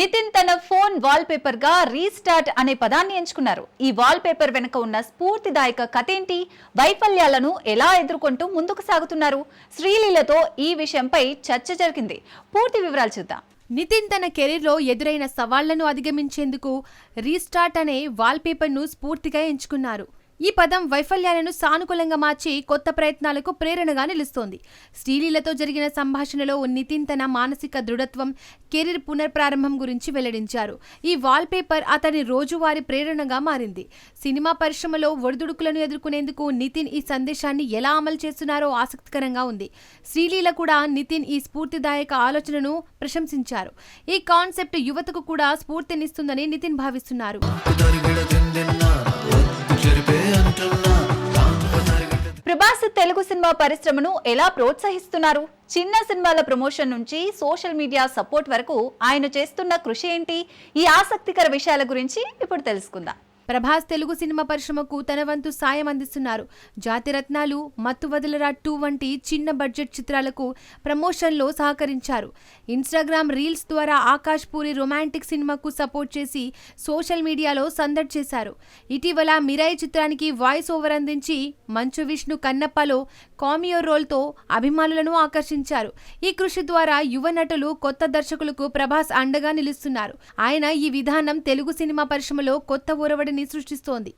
నితిన్ తన phone wall paper గా restart అనే పదాన్ని ఎంచుకున్నారు. ఈ వాల్ పేపర్ వెనుక ఉన్న స్ఫూర్తిదాయక కథ ఏంటి, వైఫల్యాలను ఎలా ఎదుర్కొంటూ ముందుకు సాగుతున్నారు, శ్రీలీలతో ఈ విషయంపై చర్చ జరిగింది. పూర్తి వివరాలు చూద్దాం. నితిన్ తన కెరీర్లో ఎదురైన సవాళ్లను అధిగమించేందుకు రీస్టార్ట్ అనే వాల్ పేపర్ను స్ఫూర్తిగా ఎంచుకున్నారు. ఈ పదం వైఫల్యాలను సానుకూలంగా మార్చి కొత్త ప్రయత్నాలకు ప్రేరణగా నిలుస్తోంది. శ్రీలీలతో జరిగిన సంభాషణలో నితిన్ తన మానసిక దృఢత్వం, కెరీర్ పునర్ప్రారంభం గురించి వెల్లడించారు. ఈ వాల్ పేపర్ అతని రోజువారీ ప్రేరణగా మారింది. సినిమా పరిశ్రమలో ఒడిదుడుకులను ఎదుర్కొనేందుకు నితిన్ ఈ సందేశాన్ని ఎలా అమలు చేస్తున్నారో ఆసక్తికరంగా ఉంది. శ్రీలీల కూడా నితిన్ ఈ స్ఫూర్తిదాయక ఆలోచనను ప్రశంసించారు. ఈ కాన్సెప్ట్ యువతకు కూడా స్ఫూర్తినిస్తుందని నితిన్ భావిస్తున్నారు. ప్రభాస్ తెలుగు సినిమా పరిశ్రమను ఎలా ప్రోత్సహిస్తున్నారు? చిన్న సినిమాల ప్రమోషన్ నుంచి సోషల్ మీడియా సపోర్ట్ వరకు ఆయన చేస్తున్న కృషి ఏంటి? ఈ ఆసక్తికర విషయాల గురించి ఇప్పుడు తెలుసుకుందాం. ప్రభాస్ తెలుగు సినిమా పరిశ్రమకు తన వంతు సాయం అందిస్తున్నారు. జాతిరత్నాలు, మత్తు వదలరా 2 వంటి చిన్న బడ్జెట్ చిత్రాలకు ప్రమోషన్లో సహకరించారు. ఇన్స్టాగ్రామ్ రీల్స్ ద్వారా ఆకాష్ పూరి రొమాంటిక్ సినిమాకు సపోర్ట్ చేసి సోషల్ మీడియాలో సందడి చేశారు. ఇటీవల మిరాయి చిత్రానికి వాయిస్ ఓవర్ అందించి మంచు విష్ణు కన్నప్పలో కామియో రోల్తో అభిమానులను ఆకర్షించారు. ఈ కృషి ద్వారా యువ నటులు, కొత్త దర్శకులకు ప్రభాస్ అండగా నిలుస్తున్నారు. ఆయన ఈ విధానం తెలుగు సినిమా పరిశ్రమలో కొత్త ఒరవడిని సృష్టిస్తోంది.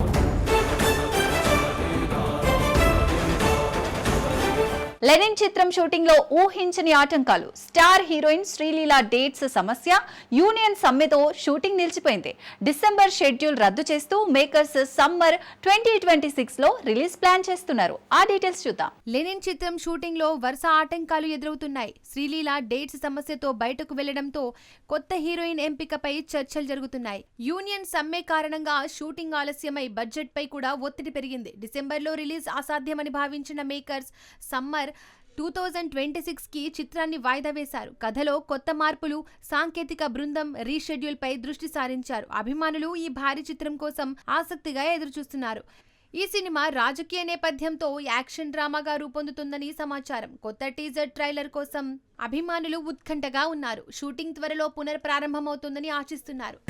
లెనిన్ చిత్రం షూటింగ్ లో ఊహించని ఆటంకాలు. స్టార్ హీరోయిన్ శ్రీలీల డేట్స్ సమస్య, యూనియన్ సమ్మెతో షూటింగ్ నిలిచిపోయింది. డిసెంబర్ షెడ్యూల్ రద్దు చేస్తూ మేకర్స్ సమ్మర్ 2026 లో రిలీజ్ ప్లాన్ చేస్తున్నారు. ఆ డీటెయిల్స్ చూద్దాం. లెనిన్ చిత్రం షూటింగ్ లో వరుస ఆటంకాలు ఎదురవుతున్నాయి. శ్రీలీల డేట్స్ సమస్యతో బయటకు వెళ్లడంతో కొత్త హీరోయిన్ ఎంపికపై చర్చలు జరుగుతున్నాయి. యూనియన్ సమ్మె కారణంగా షూటింగ్ ఆలస్యమై బడ్జెట్ పై కూడా ఒత్తిడి పెరిగింది. డిసెంబర్లో రిలీజ్ అసాధ్యమని భావించిన మేకర్స్ సమ్మర్ 2026 కి చిత్రాన్ని వాయిదా వేశారు. కథలో కొత్త మార్పులు, సాంకేతిక బృందం రీషెడ్యూల్ పై దృష్టి సారించారు. అభిమానులు ఈ భారీ చిత్రం కోసం ఆసక్తిగా ఎదురుచూస్తున్నారు. ఈ సినిమా రాజకీయ నేపథ్యంతో యాక్షన్ డ్రామాగా రూపొందుతుందని సమాచారం. కొత్త టీజర్ ట్రైలర్ కోసం అభిమానులు ఉత్కంఠగా ఉన్నారు. షూటింగ్ త్వరలో పునర్ప్రారంభమవుతుందని ఆశిస్తున్నారు.